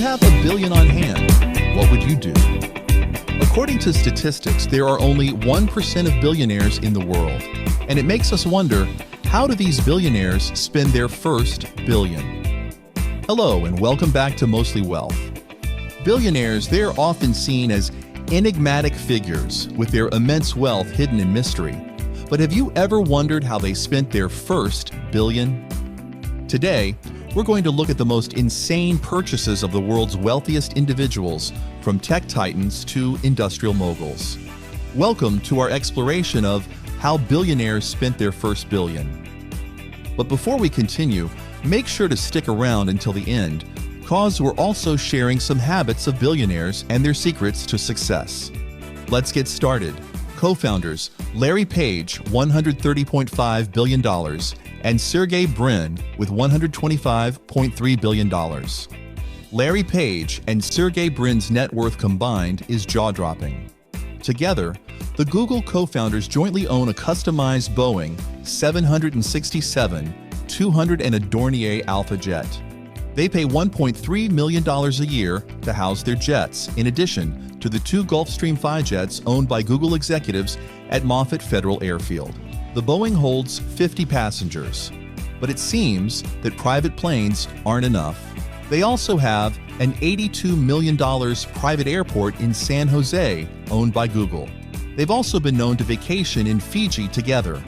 have $1 billion on hand, what would you do? According to statistics, there are only 1% of billionaires in the world, and it makes us wonder, how do these billionaires spend their first billion? Hello, and welcome back to Mostly Wealth. Billionaires, they're often seen as enigmatic figures with their immense wealth hidden in mystery. But have you ever wondered how they spent their first billion? Today, we're going to look at the most insane purchases of the world's wealthiest individuals, from tech titans to industrial moguls. Welcome to our exploration of how billionaires spent their first billion. But before we continue, make sure to stick around until the end, cause we're also sharing some habits of billionaires and their secrets to success. Let's get started. Co-founders Larry Page, $130.5 billion, and Sergey Brin with $125.3 billion. Larry Page and Sergey Brin's net worth combined is jaw-dropping. Together, the Google co-founders jointly own a customized Boeing 767-200 and a Dornier Alpha jet. They pay $1.3 million a year to house their jets, in addition to the 2 Gulfstream V jets owned by Google executives at Moffett Federal Airfield. The Boeing holds 50 passengers, but it seems that private planes aren't enough. They also have an $82 million private airport in San Jose owned by Google. They've also been known to vacation in Fiji together.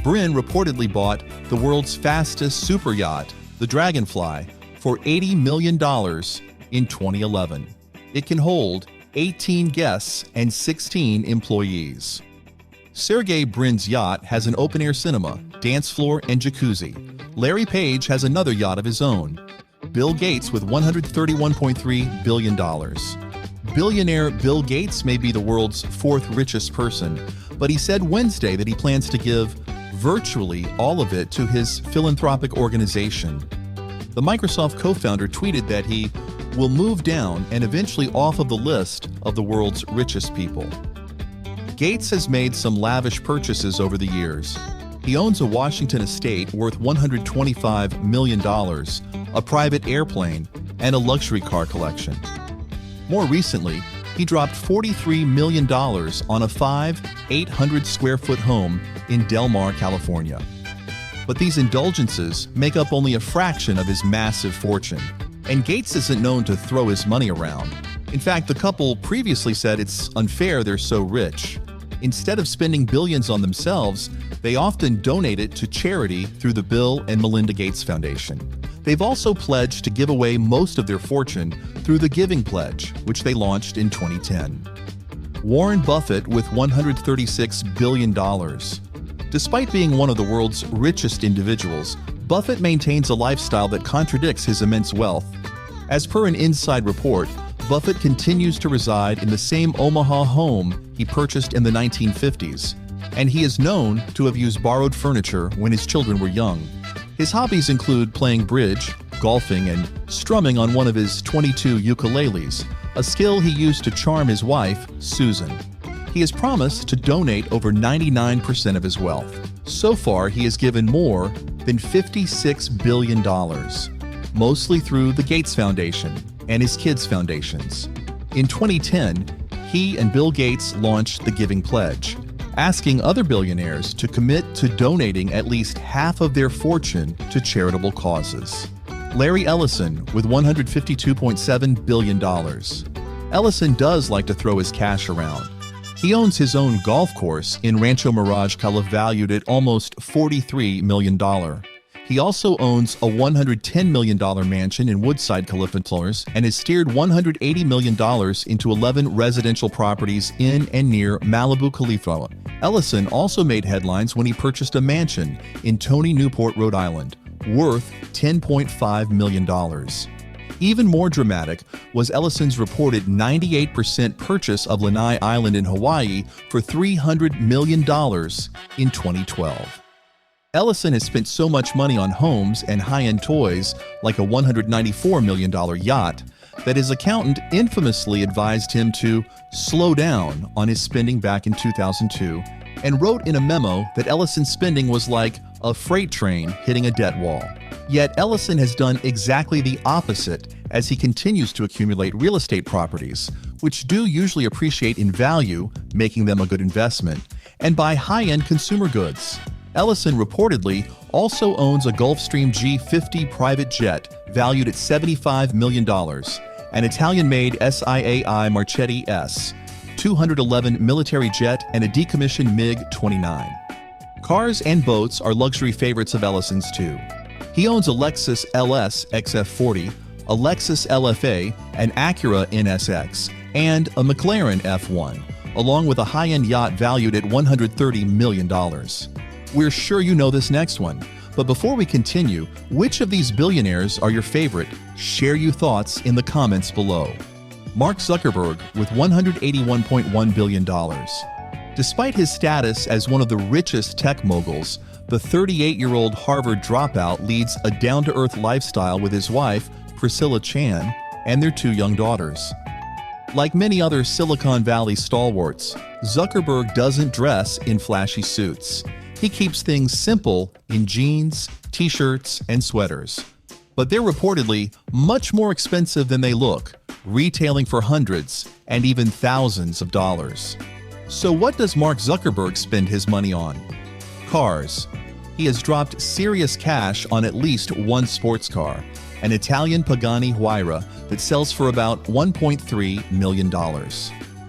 Brin reportedly bought the world's fastest super yacht, the Dragonfly, for $80 million in 2011. It can hold 18 guests and 16 employees. Sergey Brin's yacht has an open-air cinema, dance floor, and jacuzzi. Larry Page has another yacht of his own. Bill Gates with $131.3 billion. Billionaire Bill Gates may be the world's 4th richest person, but he said Wednesday that he plans to give virtually all of it to his philanthropic organization. The Microsoft co-founder tweeted that he will move down and eventually off of the list of the world's richest people. Gates has made some lavish purchases over the years. He owns a Washington estate worth $125 million, a private airplane, and a luxury car collection. More recently, he dropped $43 million on a 800 square foot home in Del Mar, California. But these indulgences make up only a fraction of his massive fortune. And Gates isn't known to throw his money around. In fact, the couple previously said it's unfair they're so rich. Instead of spending billions on themselves, they often donate it to charity through the Bill and Melinda Gates Foundation. They've also pledged to give away most of their fortune through the Giving Pledge, which they launched in 2010. Warren Buffett with $136 billion. Despite being one of the world's richest individuals, Buffett maintains a lifestyle that contradicts his immense wealth. As per an inside report, Buffett continues to reside in the same Omaha home he purchased in the 1950s, and he is known to have used borrowed furniture when his children were young. His hobbies include playing bridge, golfing, and strumming on one of his 22 ukuleles, a skill he used to charm his wife, Susan. He has promised to donate over 99% of his wealth. So far, he has given more than $56 billion, mostly through the Gates Foundation and his kids' foundations. In 2010, he and Bill Gates launched the Giving Pledge, asking other billionaires to commit to donating at least half of their fortune to charitable causes. Larry Ellison with $152.7 billion. Ellison does like to throw his cash around. He owns his own golf course in Rancho Mirage, California, valued at almost $43 million. He also owns a $110 million mansion in Woodside, California, and has steered $180 million into 11 residential properties in and near Malibu, California. Ellison also made headlines when he purchased a mansion in Tony Newport, Rhode Island, worth $10.5 million. Even more dramatic was Ellison's reported 98% purchase of Lanai Island in Hawaii for $300 million in 2012. Ellison has spent so much money on homes and high-end toys, like a $194 million yacht, that his accountant infamously advised him to slow down on his spending back in 2002 and wrote in a memo that Ellison's spending was like a freight train hitting a debt wall. Yet Ellison has done exactly the opposite as he continues to accumulate real estate properties, which do usually appreciate in value, making them a good investment, and buy high-end consumer goods. Ellison reportedly also owns a Gulfstream G50 private jet valued at $75 million, an Italian-made SIAI Marchetti S, 211 military jet, and a decommissioned MiG-29. Cars and boats are luxury favorites of Ellison's too. He owns a Lexus LS XF40, a Lexus LFA, an Acura NSX, and a McLaren F1, along with a high-end yacht valued at $130 million. We're sure you know this next one, but before we continue, which of these billionaires are your favorite? Share your thoughts in the comments below. Mark Zuckerberg with $181.1 billion. Despite his status as one of the richest tech moguls, the 38-year-old Harvard dropout leads a down-to-earth lifestyle with his wife, Priscilla Chan, and their 2 young daughters. Like many other Silicon Valley stalwarts, Zuckerberg doesn't dress in flashy suits. He keeps things simple in jeans, t-shirts, and sweaters. But they're reportedly much more expensive than they look, retailing for hundreds and even thousands of dollars. So what does Mark Zuckerberg spend his money on? Cars. He has dropped serious cash on at least one sports car, an Italian Pagani Huayra that sells for about $1.3 million.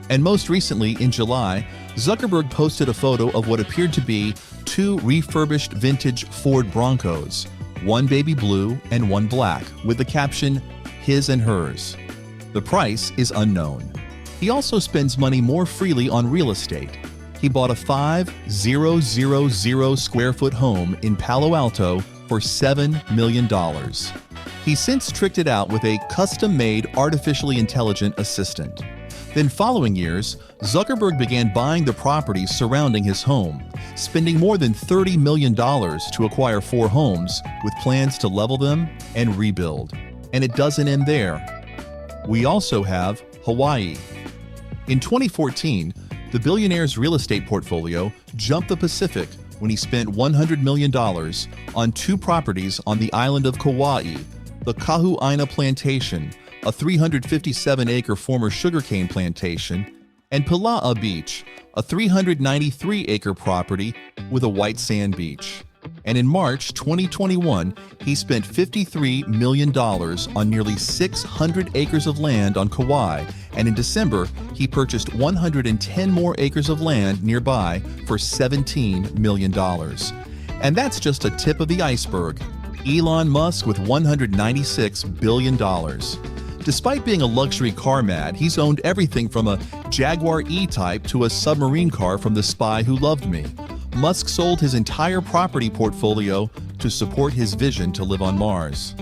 And most recently, in July, Zuckerberg posted a photo of what appeared to be 2 refurbished vintage Ford Broncos, one baby blue and one black, with the caption, "His and hers." The price is unknown. He also spends money more freely on real estate. He bought a 5,000 square foot home in Palo Alto for $7 million. He's since tricked it out with a custom-made artificially intelligent assistant. Then following years, Zuckerberg began buying the properties surrounding his home, spending more than $30 million to acquire 4 homes with plans to level them and rebuild. And it doesn't end there. We also have Hawaii. In 2014, the billionaire's real estate portfolio jumped the Pacific when he spent $100 million on 2 properties on the island of Kauai, the Kahu'aina Plantation, a 357-acre former sugarcane plantation, and Pila'a Beach, a 393-acre property with a white sand beach. And in March 2021, he spent $53 million on nearly 600 acres of land on Kauai, and in December, he purchased 110 more acres of land nearby for $17 million. And that's just a tip of the iceberg. Elon Musk with $196 billion. Despite being a luxury car mad, he's owned everything from a Jaguar E-Type to a submarine car from The Spy Who Loved Me. Musk sold his entire property portfolio to support his vision to live on Mars.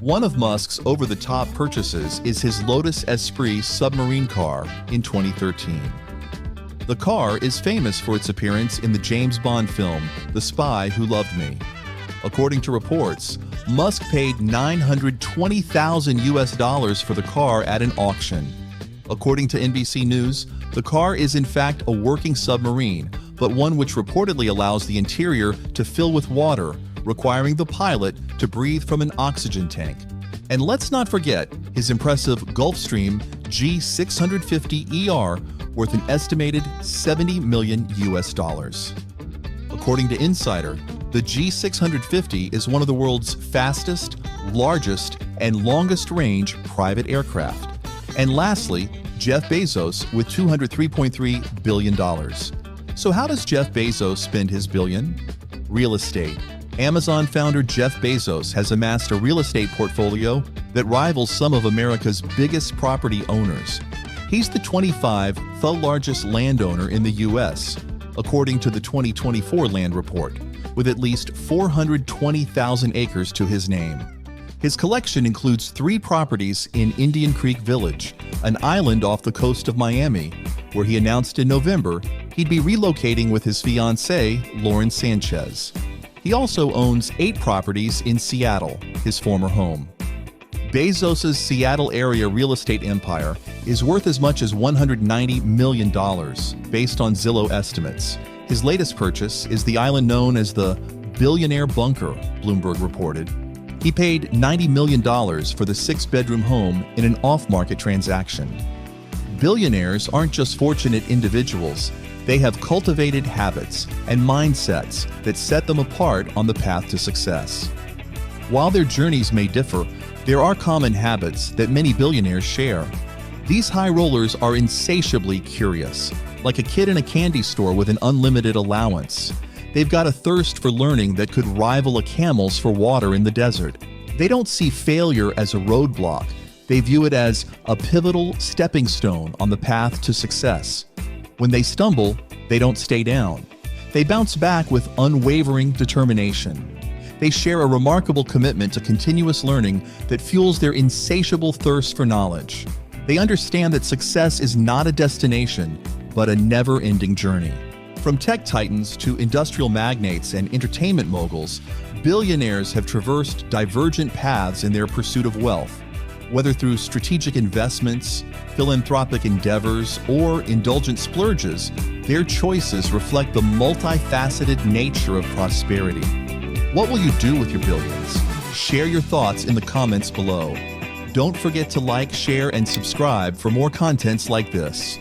One of Musk's over-the-top purchases is his Lotus Esprit submarine car in 2013. The car is famous for its appearance in the James Bond film The Spy Who Loved Me. According to reports, Musk paid $920,000 for the car at an auction. According to NBC News, the car is in fact a working submarine, but one which reportedly allows the interior to fill with water, requiring the pilot to breathe from an oxygen tank. And let's not forget his impressive Gulfstream G650ER, worth an estimated $70 million. According to Insider, the G650 is one of the world's fastest, largest, and longest-range private aircraft. And lastly, Jeff Bezos with $203.3 billion. So how does Jeff Bezos spend his billion? Real estate. Amazon founder Jeff Bezos has amassed a real estate portfolio that rivals some of America's biggest property owners. He's the 25th largest landowner in the U.S., according to the 2024 Land Report, with at least 420,000 acres to his name. His collection includes 3 properties in Indian Creek Village, an island off the coast of Miami, where he announced in November he'd be relocating with his fiancée, Lauren Sanchez. He also owns 8 properties in Seattle, his former home. Bezos' Seattle area real estate empire is worth as much as $190 million, based on Zillow estimates. His latest purchase is the island known as the Billionaire Bunker, Bloomberg reported. He paid $90 million for the 6-bedroom home in an off-market transaction. Billionaires aren't just fortunate individuals. They have cultivated habits and mindsets that set them apart on the path to success. While their journeys may differ, there are common habits that many billionaires share. These high rollers are insatiably curious, like a kid in a candy store with an unlimited allowance. They've got a thirst for learning that could rival a camel's for water in the desert. They don't see failure as a roadblock. They view it as a pivotal stepping stone on the path to success. When they stumble, they don't stay down. They bounce back with unwavering determination. They share a remarkable commitment to continuous learning that fuels their insatiable thirst for knowledge. They understand that success is not a destination, but a never-ending journey. From tech titans to industrial magnates and entertainment moguls, billionaires have traversed divergent paths in their pursuit of wealth. Whether through strategic investments, philanthropic endeavors, or indulgent splurges, their choices reflect the multifaceted nature of prosperity. What will you do with your billions? Share your thoughts in the comments below. Don't forget to like, share, and subscribe for more contents like this.